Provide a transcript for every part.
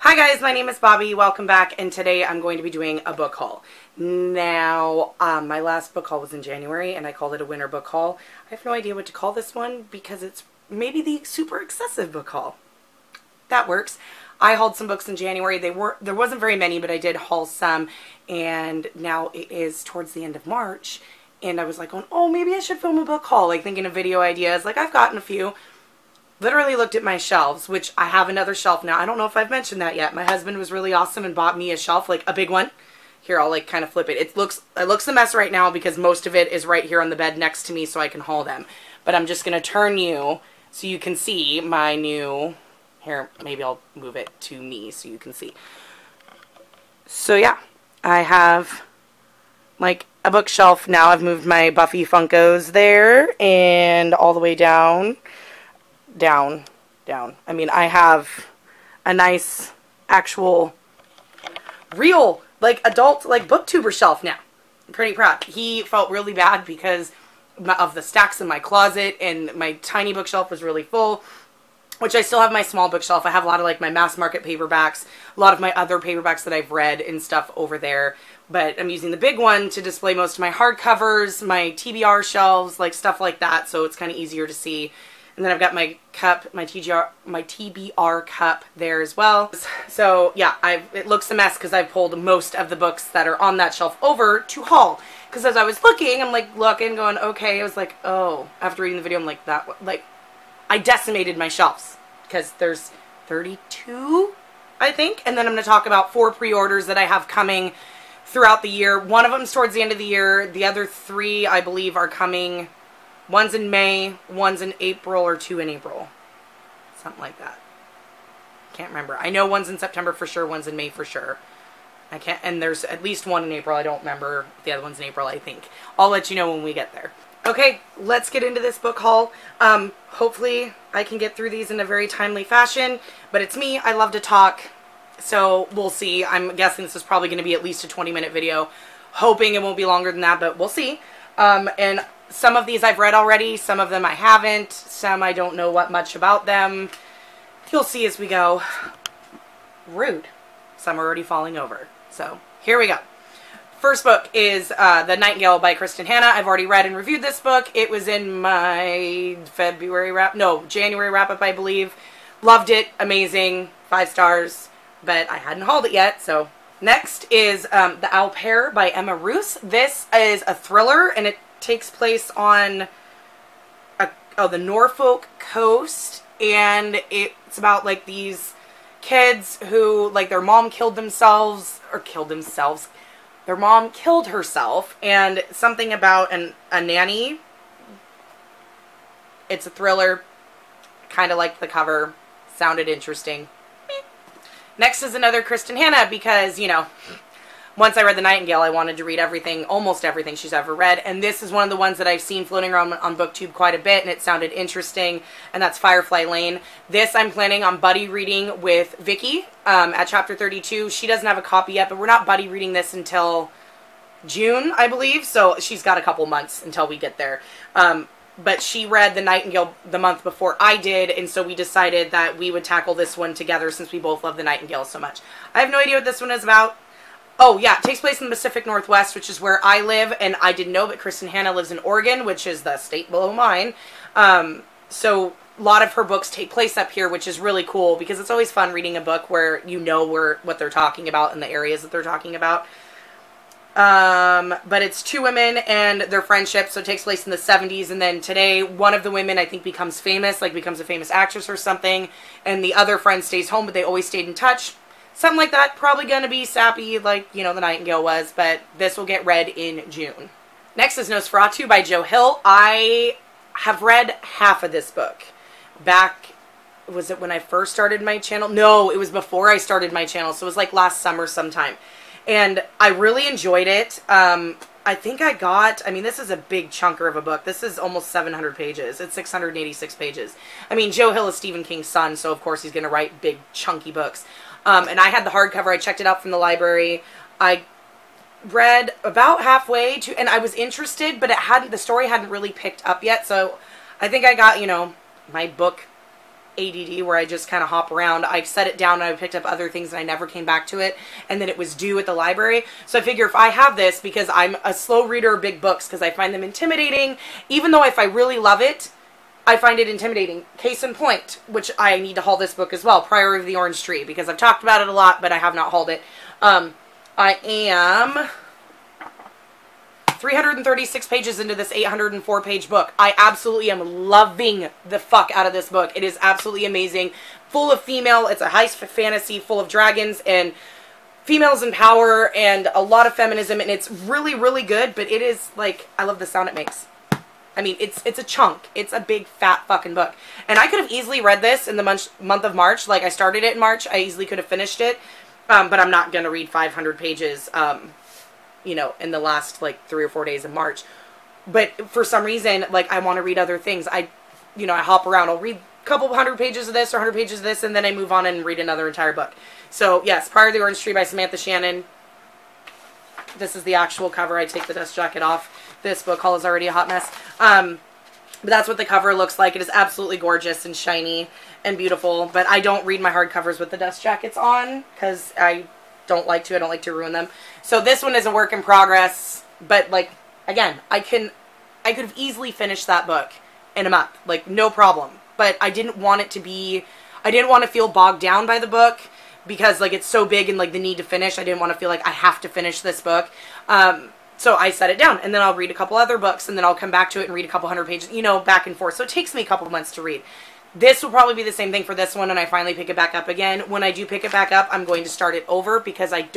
Hi guys, my name is Bobby. Welcome back, and today I'm going to be doing a book haul. Now, my last book haul was in January, and I called it a winter book haul. I have no idea what to call this one because it's maybe the super excessive book haul. That works. I hauled some books in January. There wasn't very many, but I did haul some, and now it is towards the end of March, and I was like, oh, maybe I should film a book haul, like thinking of video ideas. Like, I've gotten a few. Literally looked at my shelves, which I have another shelf now. I don't know if I've mentioned that yet. My husband was really awesome and bought me a shelf, like a big one. Here, I'll like kind of flip it. It looks a mess right now because most of it is right here on the bed next to me so I can haul them. But I'm just going to turn you so you can see my new, here, maybe I'll move it to me so you can see. So yeah, I have like a bookshelf now. I've moved my Buffy Funkos there and all the way down. Down. I mean, I have a nice, actual, real, like, adult, like, booktuber shelf now. I'm pretty proud. He felt really bad because of the stacks in my closet, and my tiny bookshelf was really full, which I still have my small bookshelf. I have a lot of, like, my mass market paperbacks, a lot of my other paperbacks that I've read and stuff over there, but I'm using the big one to display most of my hardcovers, my TBR shelves, like, stuff like that, so it's kind of easier to see. And then I've got my cup, my TBR cup there as well. So yeah, it looks a mess because I've pulled most of the books that are on that shelf over to haul. Because as I was looking, I'm like looking, going, okay. I was like, oh, after reading the video, I'm like, I decimated my shelves. Because there's 32, I think. And then I'm going to talk about 4 pre-orders that I have coming throughout the year. One of them's towards the end of the year. The other 3, I believe, are coming. One's in May, one's in April, or 2 in April. Something like that. Can't remember. I know one's in September for sure, one's in May for sure. I can't, and there's at least one in April. I don't remember if the other one's in April, I think. I'll let you know when we get there. Okay, let's get into this book haul. Hopefully I can get through these in a very timely fashion, but it's me. I love to talk, so we'll see. I'm guessing this is probably going to be at least a 20-minute video. Hoping it won't be longer than that, but we'll see. And some of these I've read already, some of them I haven't, some I don't know much about them. You'll see as we go. Rude. Some are already falling over. So, here we go. First book is The Nightingale by Kristin Hannah. I've already read and reviewed this book. It was in my January wrap-up, I believe. Loved it. Amazing. 5 stars. But I hadn't hauled it yet, so. Next is The Au Pair by Emma Roos. This is a thriller, and it takes place on the Norfolk coast, and it's about like these kids who, like, their mom their mom killed herself, and something about a nanny. It's a thriller, kind of like the cover, sounded interesting. Next is another Kristin Hannah because, you know, once I read The Nightingale, I wanted to read everything, almost everything she's ever read, and this is one of the ones that I've seen floating around on BookTube quite a bit, and it sounded interesting, and that's Firefly Lane. This I'm planning on buddy reading with Vicky at chapter 32. She doesn't have a copy yet, but we're not buddy reading this until June, I believe, so she's got a couple months until we get there. But she read The Nightingale the month before I did, and so we decided that we would tackle this one together since we both love The Nightingale so much. I have no idea what this one is about. Oh, yeah, it takes place in the Pacific Northwest, which is where I live, and I didn't know, but Kristin Hannah lives in Oregon, which is the state below mine. So a lot of her books take place up here, which is really cool, because it's always fun reading a book where you know what they're talking about and the areas that they're talking about. But it's 2 women and their friendship, so it takes place in the 70s, and then today, one of the women, I think, becomes famous, like becomes a famous actress or something, and the other friend stays home, but they always stayed in touch. Something like that, probably going to be sappy like, you know, The Nightingale was, but this will get read in June. Next is Nosferatu by Joe Hill. I have read half of this book. Back, was it when I first started my channel? No, it was before I started my channel, so it was like last summer sometime. And I really enjoyed it. I think I mean, this is a big chunker of a book. This is almost 700 pages. It's 686 pages. I mean, Joe Hill is Stephen King's son, so of course he's going to write big, chunky books. And I had the hardcover. I checked it out from the library. I read about halfway to, and I was interested, but the story hadn't really picked up yet. So I think I got, you know, my book ADD where I just kind of hop around. I set it down and I picked up other things and I never came back to it. And then it was due at the library. So I figure if I have this, because I'm a slow reader of big books because I find them intimidating, even though if I really love it, I find it intimidating. Case in point, which I need to haul this book as well, Priory of the Orange Tree, because I've talked about it a lot, but I have not hauled it. I am 336 pages into this 804-page book. I absolutely am loving the fuck out of this book. It is absolutely amazing. Full of female, it's a high fantasy full of dragons and females in power and a lot of feminism, and it's really, really good, but it is, like, I love the sound it makes. I mean, it's a chunk. It's a big, fat fucking book. And I could have easily read this in the month of March. Like, I started it in March. I easily could have finished it. But I'm not going to read 500 pages, you know, in the last, like, 3 or 4 days of March. But for some reason, like, I want to read other things. I hop around. I'll read a couple 100 pages of this or 100 pages of this, and then I move on and read another entire book. So, yes, Priory of the Orange Tree by Samantha Shannon. This is the actual cover. I take the dust jacket off. This book haul is already a hot mess. But that's what the cover looks like. It is absolutely gorgeous and shiny and beautiful. But I don't read my hardcovers with the dust jackets on because I don't like to. I don't like to ruin them. So this one is a work in progress. But, like, again, I could have easily finished that book in a month. Like, no problem. But I didn't want it to be... I didn't want to feel bogged down by the book because, like, it's so big and, like, the need to finish. I didn't want to feel like I have to finish this book. So I set it down, and then I'll read a couple other books, and then I'll come back to it and read a couple 100 pages, you know, back and forth. So it takes me a couple months to read. This will probably be the same thing for this one, and I finally pick it back up again. When I do pick it back up, I'm going to start it over because I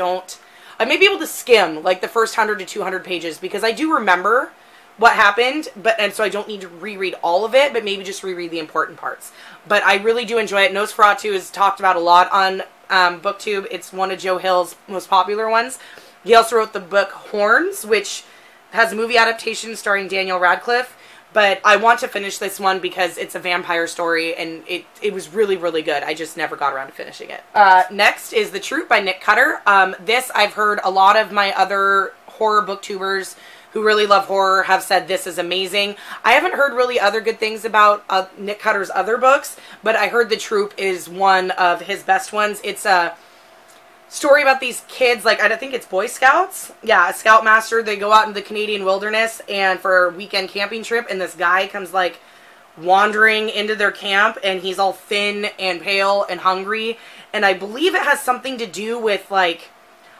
may be able to skim, like, the first 100 to 200 pages because I do remember what happened, and so I don't need to reread all of it, but maybe just reread the important parts. But I really do enjoy it. Nosferatu is talked about a lot on BookTube. It's one of Joe Hill's most popular ones. He also wrote the book Horns, which has a movie adaptation starring Daniel Radcliffe. But I want to finish this one because it's a vampire story, and it was really, really good. I just never got around to finishing it. Next is The Troop by Nick Cutter. This, I've heard a lot of my other horror booktubers who really love horror have said this is amazing. I haven't heard really other good things about Nick Cutter's other books, but I heard The Troop is one of his best ones. It's a story about these kids, like, I think it's Boy Scouts. Yeah, a scoutmaster. They go out in the Canadian wilderness and for a weekend camping trip, and this guy comes, like, wandering into their camp, and he's all thin and pale and hungry, and I believe it has something to do with, like,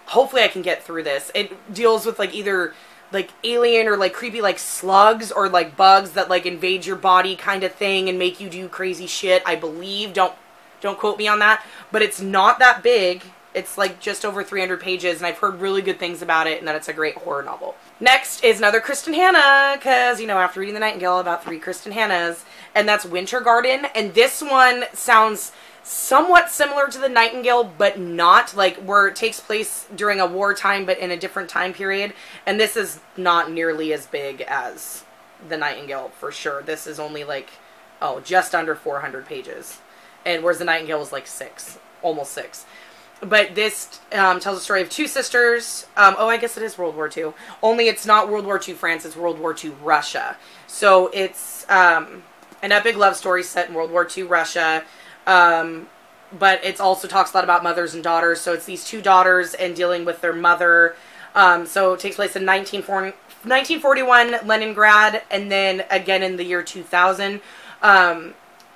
hopefully I can get through this. It deals with, like, either, like, alien or, like, creepy, like, slugs or, like, bugs that, like, invade your body kind of thing and make you do crazy shit, I believe. Don't quote me on that, but it's not that big. It's, like, just over 300 pages, and I've heard really good things about it, and that it's a great horror novel. Next is another Kristen Hanna, because, you know, after reading The Nightingale, about 3 Kristen Hannas, and that's Winter Garden, and this one sounds somewhat similar to The Nightingale, but not, like, where it takes place during a wartime, but in a different time period, and this is not nearly as big as The Nightingale, for sure. This is only, like, just under 400 pages, and whereas The Nightingale was, like, 6, almost 6. But this tells the story of 2 sisters. I guess it is World War II. Only it's not World War II France, it's World War II Russia. So it's an epic love story set in World War II Russia. But it also talks a lot about mothers and daughters. So it's these 2 daughters and dealing with their mother. So it takes place in 1941, Leningrad, and then again in the year 2000,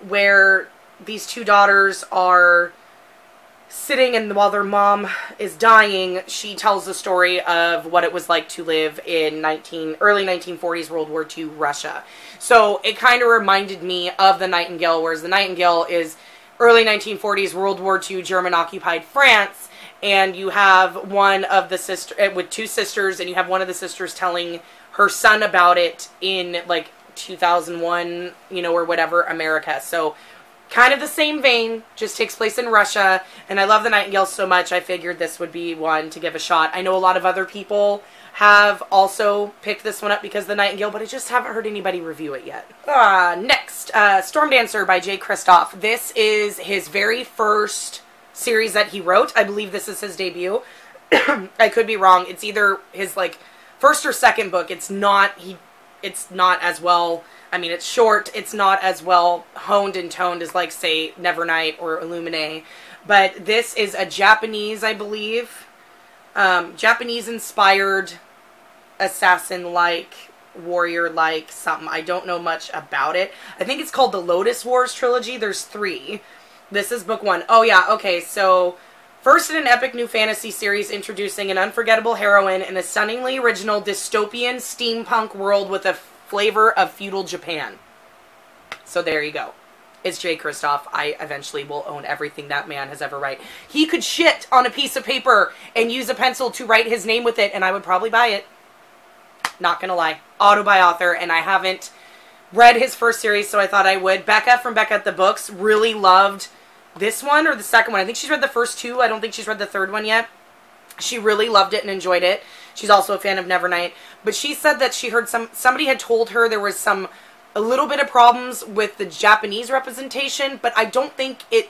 where these 2 daughters are sitting, and while their mom is dying, she tells the story of what it was like to live in early 1940s World War II Russia. So it kind of reminded me of The Nightingale, whereas The Nightingale is early 1940s World War II German-occupied France, and you have one of the with 2 sisters, and you have one of the sisters telling her son about it in, like, 2001, you know, or whatever, America. So kind of the same vein, just takes place in Russia, and I love The Nightingale so much, I figured this would be one to give a shot. I know a lot of other people have also picked this one up because of The Nightingale, but I just haven't heard anybody review it yet. Next, Storm Dancer by Jay Kristoff. This is his very first series that he wrote. I believe this is his debut. I could be wrong. It's either his, like, first or second book. It's not as well... I mean, it's short. It's not as well honed and toned as, like, say, Nevernight or Illuminae. But this is a Japanese, I believe, Japanese-inspired assassin-like, warrior-like something. I don't know much about it. I think it's called the Lotus Wars trilogy. There's 3. This is book 1. Oh, yeah, okay, so first in an epic new fantasy series introducing an unforgettable heroine in a stunningly original dystopian steampunk world with a flavor of feudal Japan. So there you go. It's Jay Kristoff. I eventually will own everything that man has ever written. He could shit on a piece of paper and use a pencil to write his name with it, and I would probably buy it. Not gonna lie. Auto by author, and I haven't read his first series, so I thought I would. Becca from Becca at the Books really loved this one, or the second one. I think she's read the first 2. I don't think she's read the third one yet. She really loved it and enjoyed it. She's also a fan of Nevernight. But she said that she heard somebody had told her there was a little bit of problems with the Japanese representation, but I don't think it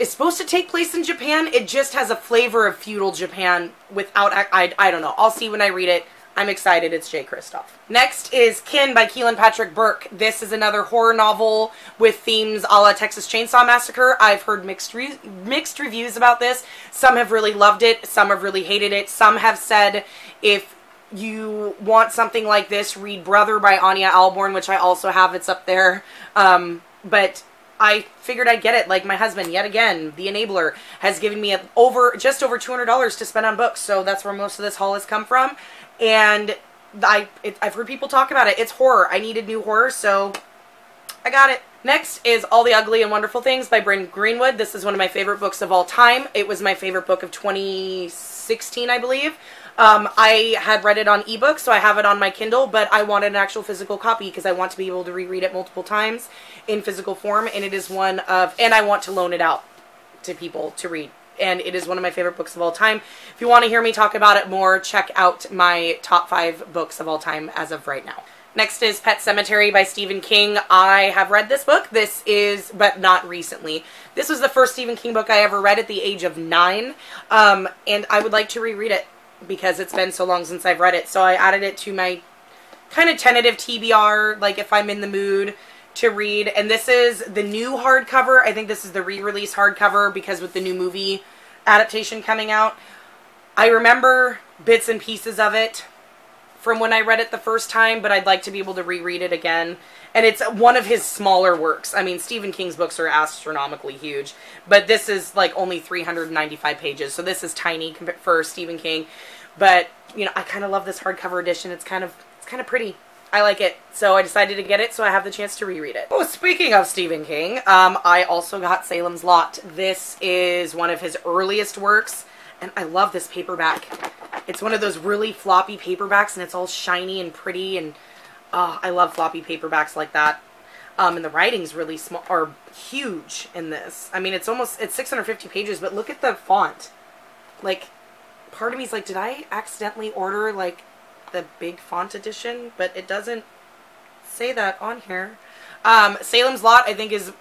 is supposed to take place in Japan. It just has a flavor of feudal Japan without, I don't know. I'll see when I read it. I'm excited. It's Jay Kristoff. Next is Kin by Keelan Patrick Burke. This is another horror novel with themes a la Texas Chainsaw Massacre. I've heard mixed reviews about this. Some have really loved it. Some have really hated it. Some have said if you want something like this, read Brother by Anya Alborn, which I also have. It's up there. But I figured I'd get it. Like my husband, yet again, the enabler, has given me just over $200 to spend on books. So that's where most of this haul has come from. And I've heard people talk about it. It's horror. I needed new horror, so I got it. Next is All the Ugly and Wonderful Things by Bryn Greenwood. This is one of my favorite books of all time. It was my favorite book of 2016, I believe. I had read it on ebook, so I have it on my Kindle, but I wanted an actual physical copy because I want to be able to reread it multiple times in physical form, and it is and I want to loan it out to people to read. And it is one of my favorite books of all time. If you want to hear me talk about it more, check out my top 5 books of all time as of right now. Next is Pet Sematary by Stephen King. I have read this book. But not recently. This was the first Stephen King book I ever read at the age of 9. And I would like to reread it because it's been so long since I've read it. So I added it to my kind of tentative TBR, like if I'm in the mood to read. And this is the new hardcover. I think this is the re-release hardcover because with the new movie adaptation coming out. I remember bits and pieces of it from when I read it the first time, but I'd like to be able to reread it again. And it's one of his smaller works. I mean, Stephen King's books are astronomically huge, but this is like only 395 pages, so this is tiny for Stephen King. But, you know, I kind of love this hardcover edition. It's kind of pretty. I like it, so I decided to get it so I have the chance to reread it. Oh, speaking of Stephen King, I also got Salem's Lot. This is one of his earliest works, and I love this paperback. It's one of those really floppy paperbacks, and it's all shiny and pretty, and I love floppy paperbacks like that. And the writing's really small, or huge in this. I mean, it's 650 pages, but look at the font. Like, part of me's like, did I accidentally order, like, the big font edition? But it doesn't say that on here. Salem's Lot, I think, is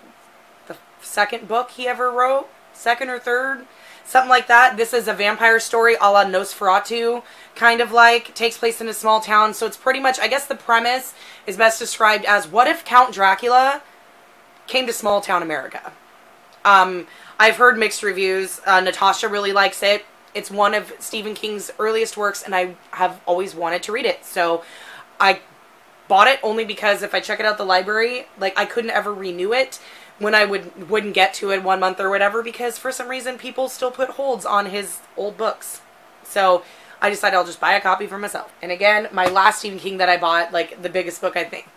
the second book he ever wrote. Second or third. Something like that. This is a vampire story a la Nosferatu, kind of like. Takes place in a small town. So it's pretty much, I guess the premise is best described as, what if Count Dracula came to small town America? I've heard mixed reviews. Natasha really likes it. It's one of Stephen King's earliest works, and I have always wanted to read it. So I bought it only because if I check it out at the library, like, I couldn't ever renew it when I wouldn't get to it 1 month or whatever, because for some reason people still put holds on his old books. So I decided I'll just buy a copy for myself. And again, my last Stephen King that I bought, like the biggest book, I think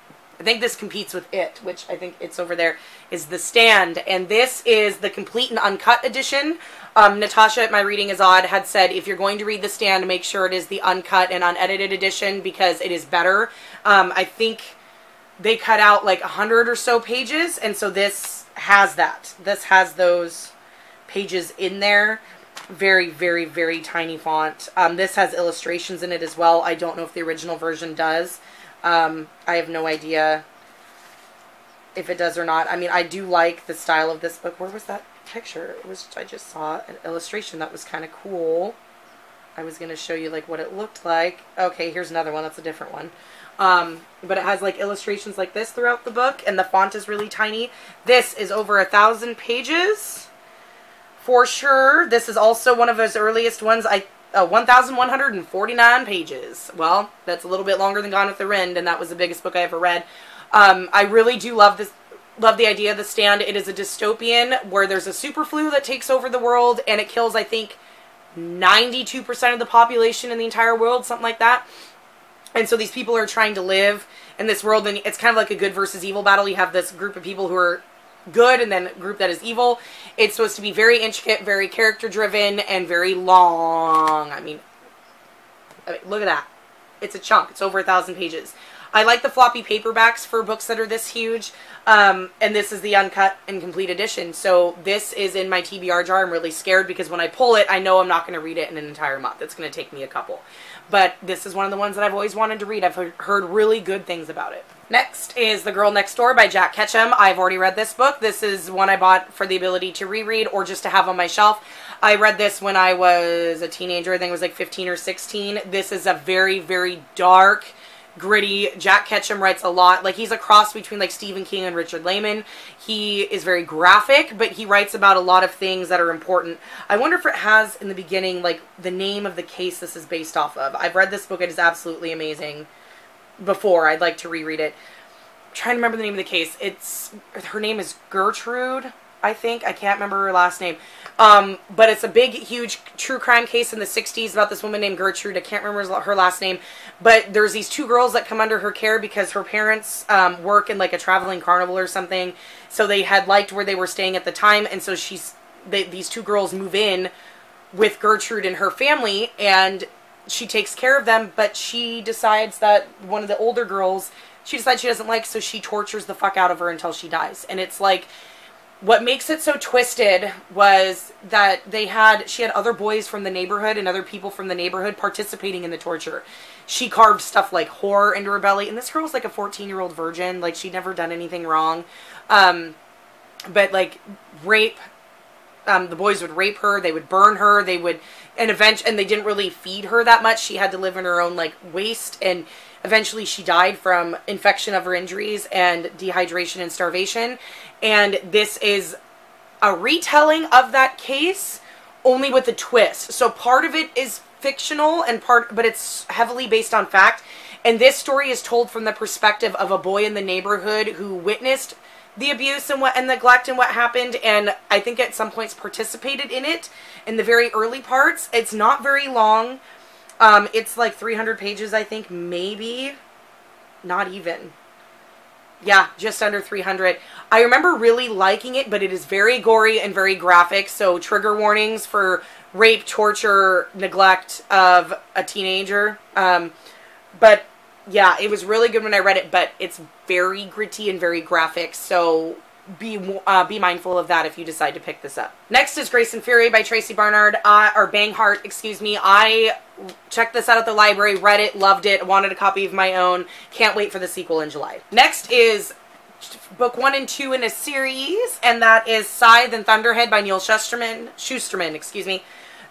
this competes with it, which I think it's over there, is The Stand. And this is the complete and uncut edition. Natasha at My Reading Is Odd had said, if you're going to read The Stand, make sure it is the uncut and unedited edition because it is better. I think they cut out like 100 or so pages, and so this has that. This has those pages in there. Very, very, very tiny font. This has illustrations in it as well. I don't know if the original version does. I have no idea if it does or not. I mean, I do like the style of this book. Where was that picture? I just saw an illustration that was kind of cool. I was going to show you like what it looked like. Okay, here's another one. That's a different one. But it has like illustrations like this throughout the book, and the font is really tiny. This is over 1,000 pages for sure. This is also one of his earliest ones. 1,149 pages. Well, that's a little bit longer than Gone with the Wind, and that was the biggest book I ever read. I really do love this. Love the idea of The Stand. It is a dystopian where there's a super flu that takes over the world, and it kills, I think, 92% of the population in the entire world, something like that. And so these people are trying to live in this world, and it's kind of like a good versus evil battle. You have this group of people who are good, and then a group that is evil. It's supposed to be very intricate, very character-driven, and very long. I mean, look at that. It's a chunk. It's over 1,000 pages. I like the floppy paperbacks for books that are this huge. And this is the uncut and complete edition. So this is in my TBR jar. I'm really scared because when I pull it, I know I'm not going to read it in an entire month. It's going to take me a couple. But this is one of the ones that I've always wanted to read. I've heard really good things about it. Next is The Girl Next Door by Jack Ketchum. I've already read this book. This is one I bought for the ability to reread or just to have on my shelf. I read this when I was a teenager. I think it was like 15 or 16. This is a very, very dark, gritty. Jack Ketchum writes a lot. Like, he's a cross between like Stephen King and Richard Lehman. He is very graphic, but he writes about a lot of things that are important. I wonder if it has in the beginning like the name of the case this is based off of. I've read this book. It is absolutely amazing. Before, I'd like to reread it. I'm trying to remember the name of the case. Her name is Gertrude, I think. I can't remember her last name. But it's a big, huge true crime case in the 60s about this woman named Gertrude. I can't remember her last name. But there's these two girls that come under her care because her parents work in like a traveling carnival or something. So they had liked where they were staying at the time. And so these two girls move in with Gertrude and her family, and she takes care of them, but she decides that one of the older girls, she decides she doesn't like, so she tortures the fuck out of her until she dies. And it's like, what makes it so twisted was that she had other boys from the neighborhood and other people from the neighborhood participating in the torture. She carved stuff like horror into her belly, and this girl was like a 14-year-old virgin, like she'd never done anything wrong. But like rape, the boys would rape her, they would burn her, and they didn't really feed her that much. She had to live in her own like waste, and eventually she died from infection of her injuries and dehydration and starvation. And this is a retelling of that case, only with a twist. So part of it is fictional but it's heavily based on fact. And this story is told from the perspective of a boy in the neighborhood who witnessed the abuse and neglect and what happened, and I think at some points participated in it in the very early parts. It's not very long. It's like 300 pages, I think, maybe. Not even. Yeah, just under 300. I remember really liking it, but it is very gory and very graphic, so trigger warnings for rape, torture, neglect of a teenager. But yeah, it was really good when I read it, but it's very gritty and very graphic, so be mindful of that if you decide to pick this up. Next is Grace and Fury by Tracy Barnard, or Banghart, excuse me. I checked this out at the library, read it, loved it, wanted a copy of my own. Can't wait for the sequel in July. Next is book 1 and 2 in a series, and that is Scythe and Thunderhead by Neal Shusterman, excuse me.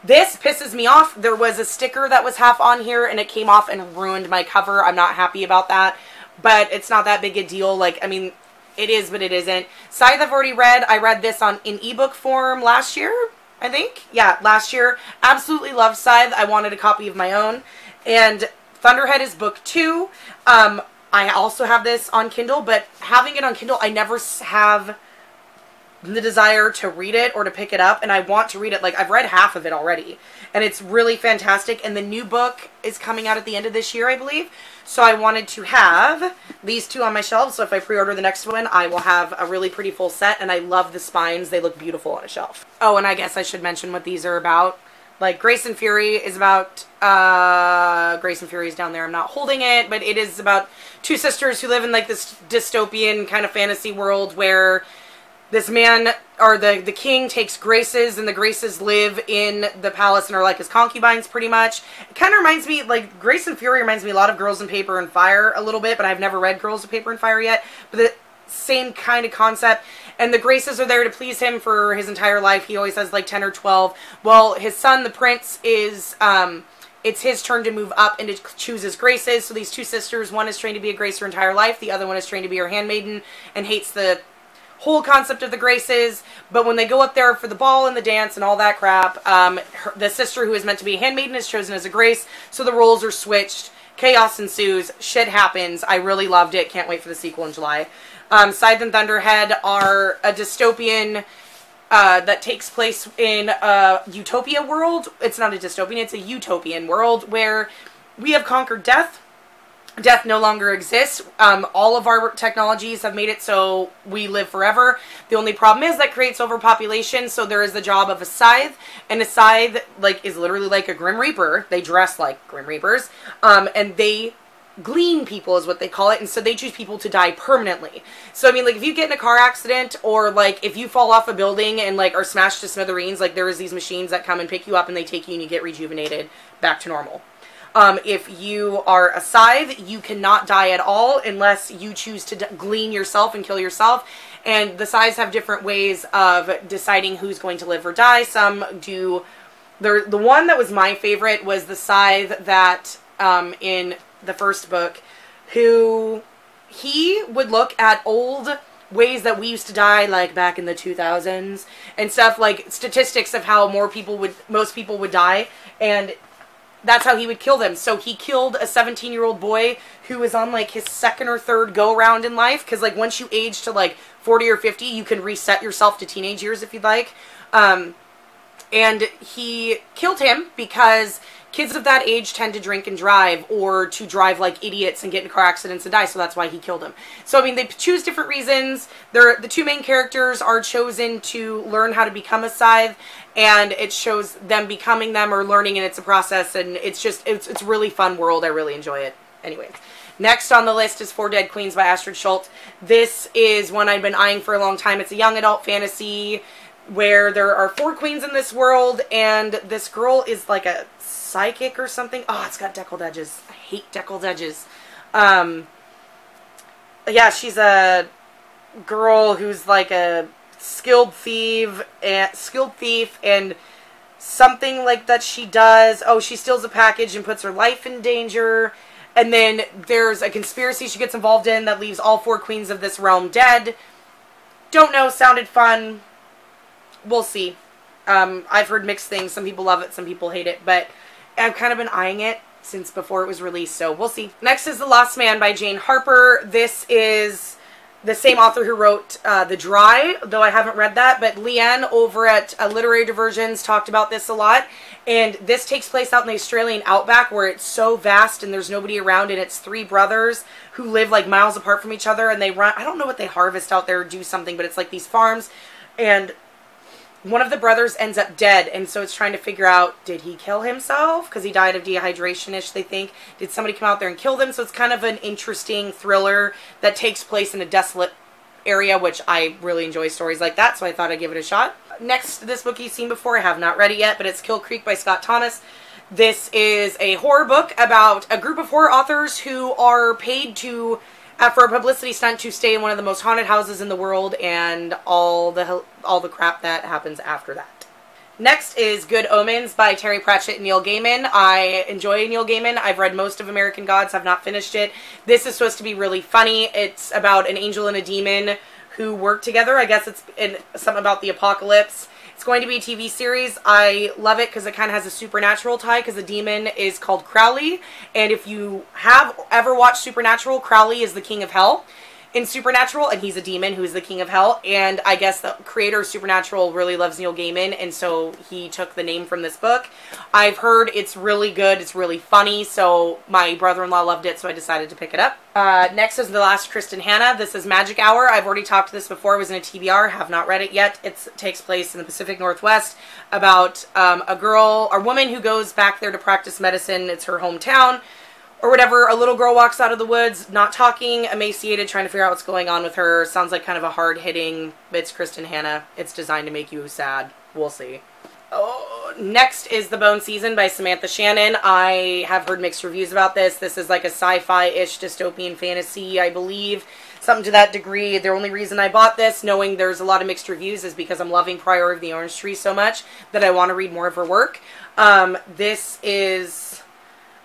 This pisses me off. There was a sticker that was half on here, and it came off and ruined my cover. I'm not happy about that, but it's not that big a deal. Like, I mean, it is, but it isn't. Scythe I've already read. I read this in ebook form last year, I think. Yeah, last year. Absolutely love Scythe. I wanted a copy of my own. And Thunderhead is book 2. I also have this on Kindle, but having it on Kindle, I never have the desire to read it or to pick it up, and I want to read it. Like, I've read half of it already, and it's really fantastic, and the new book is coming out at the end of this year, I believe, so I wanted to have these two on my shelves, so if I pre-order the next one, I will have a really pretty full set, and I love the spines. They look beautiful on a shelf. Oh, and I guess I should mention what these are about. Like, Grace and Fury is about, Grace and Fury is down there, I'm not holding it, but it is about two sisters who live in, like, this dystopian kind of fantasy world where this man, or the king, takes Graces, and the Graces live in the palace and are like his concubines, pretty much. It kind of reminds me, like, Grace and Fury reminds me a lot of Girls in Paper and Fire a little bit, but I've never read Girls in Paper and Fire yet. But same kind of concept. And the Graces are there to please him for his entire life. He always has like 10 or 12. Well, his son, the prince, is, it's his turn to move up and to choose his Graces. So these two sisters, one is trained to be a Grace her entire life. The other one is trained to be her handmaiden and hates the whole concept of the Graces. But when they go up there for the ball and the dance and all that crap, the sister who is meant to be a handmaiden is chosen as a Grace. So the roles are switched. Chaos ensues. Shit happens. I really loved it. Can't wait for the sequel in July. Scythe and Thunderhead are a dystopian that takes place in a utopia world. It's not a dystopian, it's a utopian world where we have conquered death. Death no longer exists. All of our technologies have made it so we live forever. The only problem is that creates overpopulation, so there is the job of a scythe, and a scythe is literally like a Grim Reaper. They dress like Grim Reapers, and they glean people is what they call it, and so they choose people to die permanently. So I mean, like, if you get in a car accident, or like if you fall off a building and like are smashed to smithereens, like there is these machines that come and pick you up and they take you and you get rejuvenated back to normal. If you are a scythe, you cannot die at all unless you choose to glean yourself and kill yourself. And the scythes have different ways of deciding who's going to live or die. Some do. The one that was my favorite was the scythe that in the first book, who he would look at old ways that we used to die, like back in the 2000s and stuff, like statistics of how most people would die, and that's how he would kill them. So he killed a 17-year-old boy who was on like his second or third go round in life, because like once you age to like 40 or 50, you can reset yourself to teenage years if you'd like. And he killed him because kids of that age tend to drink and drive, or to drive like idiots and get in car accidents and die, so that's why he killed him. So, I mean, they choose different reasons. The two main characters are chosen to learn how to become a scythe, and it shows them becoming them or learning, and it's a process, and it's a really fun world. I really enjoy it. Anyway, next on the list is Four Dead Queens by Astrid Schultz. This is one I've been eyeing for a long time. It's a young adult fantasy where there are 4 queens in this world, and this girl is like a psychic or something. Oh, it's got deckled edges. I hate deckled edges. Yeah, she's a girl who's like a skilled thief, and something like that she does. Oh, she steals a package and puts her life in danger. And then there's a conspiracy she gets involved in that leaves all 4 queens of this realm dead. Don't know, sounded fun. We'll see. I've heard mixed things. Some people love it, some people hate it, but I've kind of been eyeing it since before it was released, so we'll see. Next is The Lost Man by Jane Harper. This is the same author who wrote The Dry, though I haven't read that, but Leanne over at Literary Diversions talked about this a lot, and this takes place out in the Australian outback where it's so vast and there's nobody around, and it's 3 brothers who live like miles apart from each other, and they run, I don't know what they harvest out there or do something, but it's like these farms, and one of the brothers ends up dead, and so it's trying to figure out, did he kill himself? Because he died of dehydration-ish, they think. Did somebody come out there and kill them? So it's kind of an interesting thriller that takes place in a desolate area, which I really enjoy stories like that, so I thought I'd give it a shot. Next, this book you've seen before, I have not read it yet, but it's Kill Creek by Scott Thomas. This is a horror book about a group of horror authors who are paid to for a publicity stunt to stay in one of the most haunted houses in the world, and all the crap that happens after that. Next is Good Omens by Terry Pratchett and Neil Gaiman. I enjoy Neil Gaiman. I've read most of American Gods, have not finished it. This is supposed to be really funny. It's about an angel and a demon who work together. I guess it's something about the apocalypse. It's going to be a TV series. I love it because it kind of has a supernatural tie, because the demon is called Crowley. And if you have ever watched Supernatural, Crowley is the king of hell in Supernatural, and he's a demon who is the king of hell. And I guess the creator of Supernatural really loves Neil Gaiman, and so he took the name from this book. I've heard it's really good. It's really funny, so my brother-in-law loved it, so I decided to pick it up. Next is The Last Kristen Hannah. This is Magic Hour. I've already talked to this before. It was in a TBR. Have not read it yet. It takes place in the Pacific Northwest about a woman who goes back there to practice medicine. It's her hometown, or whatever. A little girl walks out of the woods, not talking, emaciated, trying to figure out what's going on with her. Sounds like kind of a hard-hitting, it's Kristen Hannah. It's designed to make you sad. We'll see. Oh, next is The Bone Season by Samantha Shannon. I have heard mixed reviews about this. This is like a sci-fi-ish dystopian fantasy, I believe, something to that degree. The only reason I bought this, knowing there's a lot of mixed reviews, is because I'm loving Prior of the Orange Tree so much that I want to read more of her work. This is,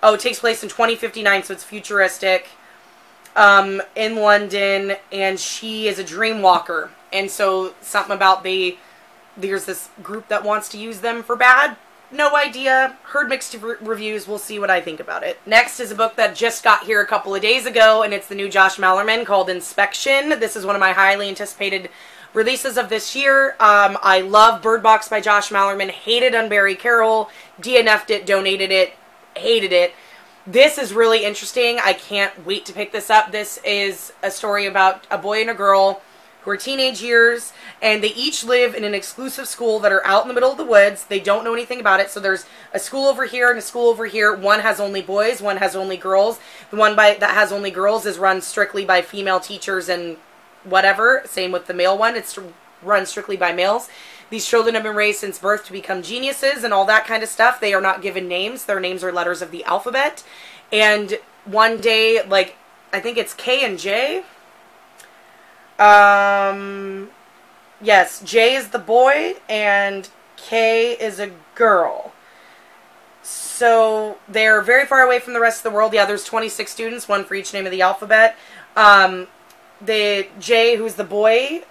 it takes place in 2059, so it's futuristic, in London, and she is a dream walker. And so something about there's this group that wants to use them for bad. No idea. Heard mixed reviews. We'll see what I think about it. Next is a book that just got here a couple of days ago, and it's the new Josh Malerman called Inspection. This is one of my highly anticipated releases of this year. I love Bird Box by Josh Malerman. Hated Unbury Carol. DNF'd it, donated it, hated it. This is really interesting. I can't wait to pick this up. This is a story about a boy and a girl who are teenage years, and they each live in an exclusive school that are out in the middle of the woods. They don't know anything about it, so there's a school over here and a school over here. One has only boys, one has only girls. The one that has only girls is run strictly by female teachers and whatever. Same with the male one. It's run strictly by males. These children have been raised since birth to become geniuses and all that kind of stuff. They are not given names. Their names are letters of the alphabet. And one day, like, I think it's K and J. Yes, J is the boy and K is a girl. So they're very far away from the rest of the world. Yeah, there's 26 students, one for each name of the alphabet. The J, who's the boy,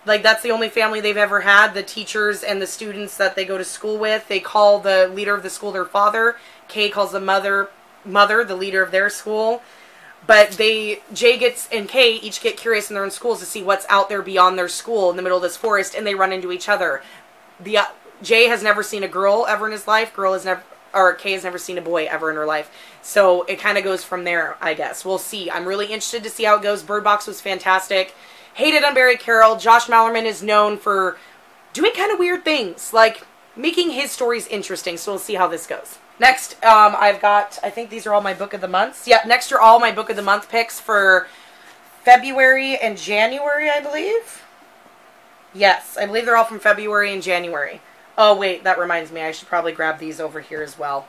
like, that's the only family they've ever had. The teachers and the students that they go to school with, they call the leader of the school their father. K calls the mother, the leader of their school. But J and K each get curious in their own schools to see what's out there beyond their school in the middle of this forest, and they run into each other. J has never seen a girl ever in his life. K has never seen a boy ever in her life. So it kind of goes from there, I guess. We'll see. I'm really interested to see how it goes. Bird Box was fantastic. Hated Unbury Carol. Josh Malerman is known for doing kind of weird things, like making his stories interesting. So we'll see how this goes. Next, I've got, I think these are all my book of the months. Yeah, next are all my book of the month picks for February and January, I believe. Yes, I believe they're all from February and January. Oh, wait, that reminds me. I should probably grab these over here as well.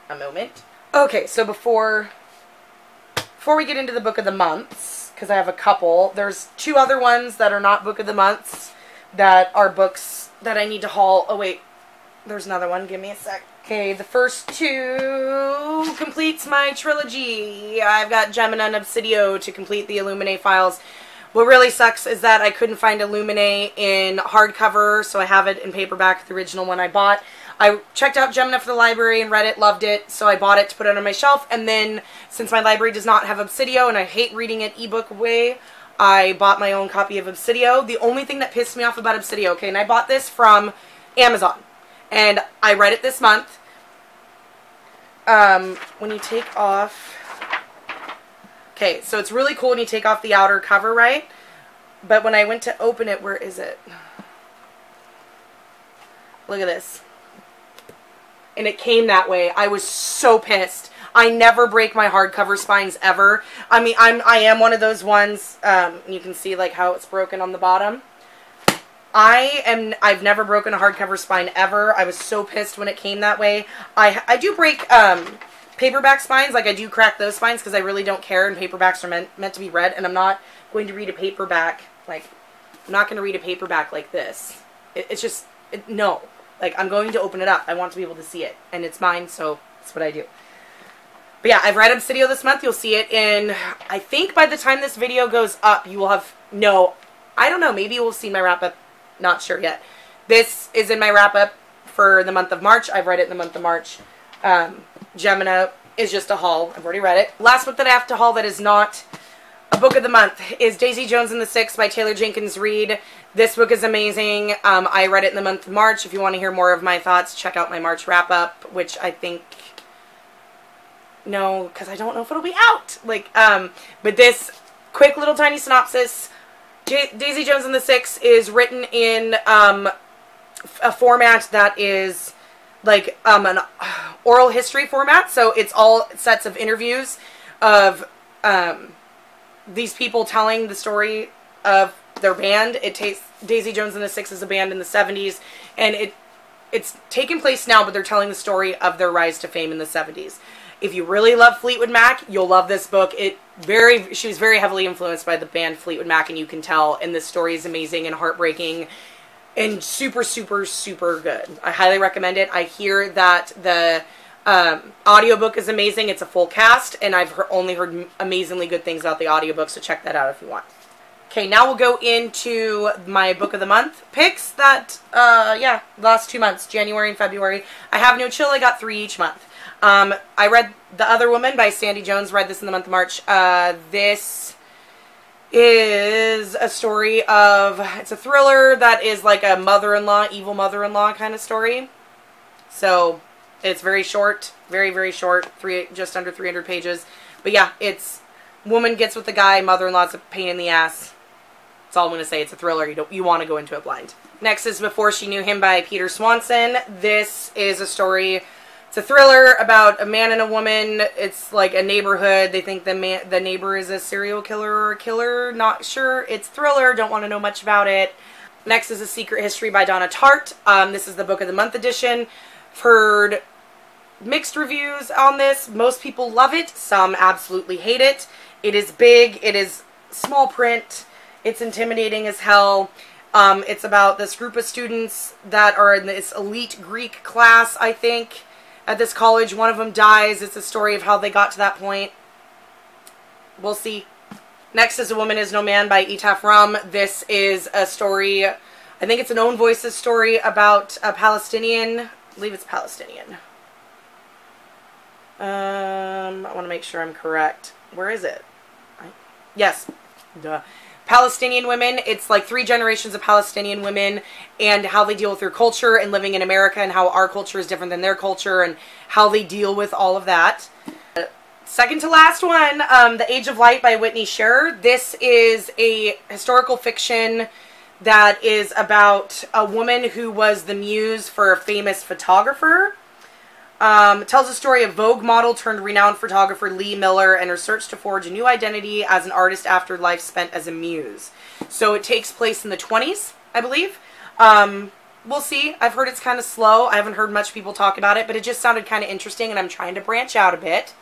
A moment. Okay, so before we get into the book of the months, because I have a couple, there's two other ones that are not book of the months that are books that I need to haul. Oh, wait, there's another one. Give me a sec. Okay, the first two completes my trilogy. I've got Gemina and Obsidio to complete the Illuminae files. What really sucks is that I couldn't find Illuminae in hardcover, so I have it in paperback, the original one I bought. I checked out Gemina for the library and read it, loved it, so I bought it to put it on my shelf. And then, since my library does not have Obsidio, and I hate reading it ebook way, I bought my own copy of Obsidio. The only thing that pissed me off about Obsidio, okay, and I bought this from Amazon, and I read it this month. When you take off, okay, so it's really cool when you take off the outer cover, right? But when I went to open it, where is it? Look at this. And it came that way. I was so pissed. I never break my hardcover spines ever. I mean, I am one of those ones, you can see like how it's broken on the bottom. I've never broken a hardcover spine ever. I was so pissed when it came that way. I do break paperback spines, like I do crack those spines because I really don't care, and paperbacks are meant to be read, and I'm not going to read a paperback like this. It's just no. Like, I'm going to open it up. I want to be able to see it, and it's mine, so that's what I do. But yeah, I've read Obsidio this month. You'll see it in, I think by the time this video goes up, you will have, no, I don't know, maybe you will see my wrap-up. Not sure yet. This is in my wrap-up for the month of March. I've read it in the month of March. Gemina is just a haul. I've already read it. Last book that I have to haul that is not a book of the month is Daisy Jones and the Six by Taylor Jenkins Reid. This book is amazing. I read it in the month of March. If you want to hear more of my thoughts, check out my March wrap-up, which I think, no, because I don't know if it'll be out. Like, but this quick little tiny synopsis. Daisy Jones and the Six is written in a format that is like an oral history format. So it's all sets of interviews of these people telling the story of their band. It takes Daisy Jones and the Six as a band in the 70s, and it's taking place now, but they're telling the story of their rise to fame in the 70s. If you really love Fleetwood Mac, you'll love this book. she was very heavily influenced by the band Fleetwood Mac, and you can tell, and this story is amazing and heartbreaking and super, super, super good. I highly recommend it. I hear that the audiobook is amazing. It's a full cast, and I've only heard amazingly good things about the audiobook, so check that out if you want. Okay, now we'll go into my book of the month picks that, yeah, last 2 months, January and February. I have no chill. I got 3 each month. I read The Other Woman by Sandy Jones, read this in the month of March. This is a story of, it's a thriller that is like a mother-in-law, evil mother-in-law kind of story. So, it's very short, very, very short, just under 300 pages. But yeah, it's, woman gets with the guy, mother-in-law's a pain in the ass. That's all I'm going to say. It's a thriller. You want to go into it blind. Next is Before She Knew Him by Peter Swanson. This is a story, it's a thriller about a man and a woman. It's like a neighborhood. They think the neighbor is a serial killer or a killer. Not sure. It's thriller. Don't want to know much about it. Next is A Secret History by Donna Tartt. This is the Book of the Month edition. I've heard mixed reviews on this. Most people love it. Some absolutely hate it. It is big. It is small print. It's intimidating as hell. It's about this group of students that are in this elite Greek class, I think, at this college. One of them dies. It's a story of how they got to that point. We'll see. Next is A Woman Is No Man by Etaf Rum. This is a story, I think it's an Own Voices story about a Palestinian, I believe it's Palestinian. I want to make sure I'm correct. Where is it? Yes. Duh. Palestinian women. It's like 3 generations of Palestinian women and how they deal with their culture and living in America and how our culture is different than their culture and how they deal with all of that. Second to last one, The Age of Light by Whitney Scherer. This is a historical fiction that is about a woman who was the muse for a famous photographer. It tells the story of Vogue model turned renowned photographer Lee Miller and her search to forge a new identity as an artist after life spent as a muse. So it takes place in the 20s, I believe. We'll see. I've heard it's kind of slow. I haven't heard much people talk about it, but it just sounded kind of interesting, and I'm trying to branch out a bit.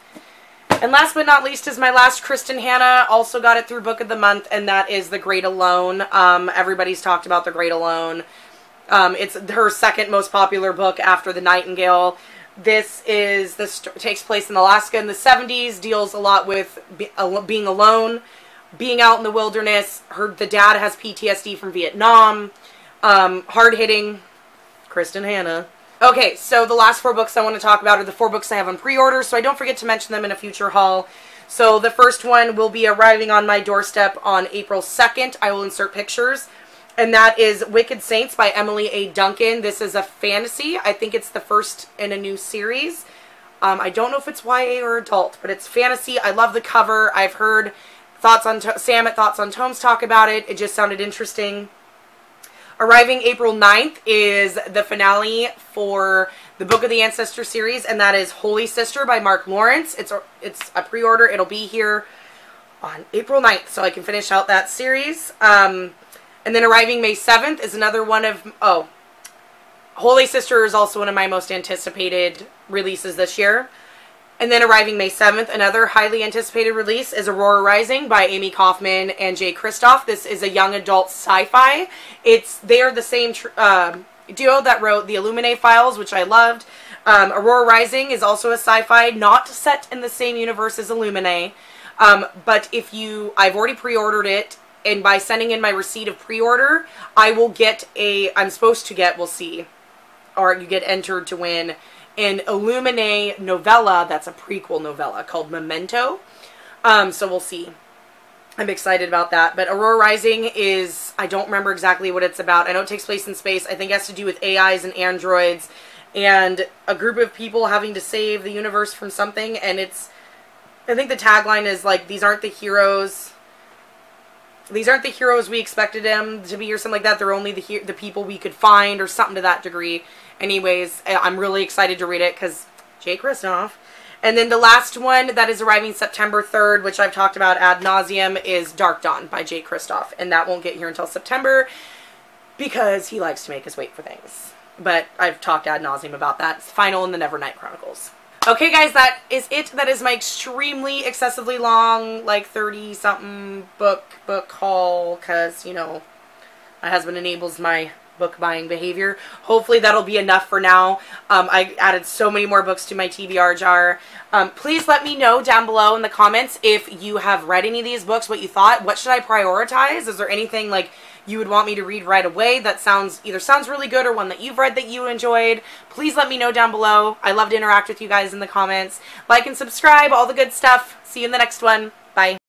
And last but not least is my last Kristen Hanna. Also got it through Book of the Month, and that is The Great Alone. Everybody's talked about The Great Alone. It's her second most popular book after The Nightingale. This takes place in Alaska in the 70s, deals a lot with being alone, being out in the wilderness. The dad has PTSD from Vietnam. Hard-hitting. Kristen Hanna. Okay, so the last 4 books I want to talk about are the 4 books I have on pre-order, so I don't forget to mention them in a future haul. So the first one will be arriving on my doorstep on April 2nd. I will insert pictures. And that is Wicked Saints by Emily A. Duncan. This is a fantasy. I think it's the first in a new series. I don't know if it's YA or adult, but it's fantasy. I love the cover. I've heard Sam at Thoughts on Tomes talk about it. It just sounded interesting. Arriving April 9th is the finale for the Book of the Ancestor series, and that is Holy Sister by Mark Lawrence. It's a pre-order. It'll be here on April 9th, so I can finish out that series. And then arriving May 7th is another one of, Holy Sister is also one of my most anticipated releases this year. And then arriving May 7th, another highly anticipated release is Aurora Rising by Amy Kaufman and Jay Kristoff. This is a young adult sci-fi. They are the same duo that wrote the Illuminae files, which I loved. Aurora Rising is also a sci-fi, not set in the same universe as Illuminae. But I've already pre-ordered it. And by sending in my receipt of pre-order, I will get I'm supposed to get, we'll see, or you get entered to win an Illuminae novella that's a prequel novella called Memento. So we'll see. I'm excited about that. But Aurora Rising is, I don't remember exactly what it's about. I know it takes place in space. I think it has to do with AIs and androids and a group of people having to save the universe from something. And I think the tagline is like, these aren't the heroes. These aren't the heroes we expected them to be or something like that. They're only the people we could find or something to that degree. Anyways, I'm really excited to read it because Jay Kristoff. And then the last one that is arriving September 3rd, which I've talked about ad nauseum, is Dark Dawn by Jay Kristoff. And that won't get here until September because he likes to make us wait for things. But I've talked ad nauseum about that. It's final in the Nevernight Chronicles. Okay, guys, that is it. That is my extremely excessively long, like 30-something book haul, because, you know, my husband enables my book buying behavior. Hopefully that'll be enough for now. I added so many more books to my TBR jar. Please let me know down below in the comments if you have read any of these books, what you thought. What should I prioritize? Is there anything like you would want me to read right away that either sounds really good or one that you've read that you enjoyed? Please let me know down below. I love to interact with you guys in the comments. Like and subscribe, all the good stuff. See you in the next one. Bye.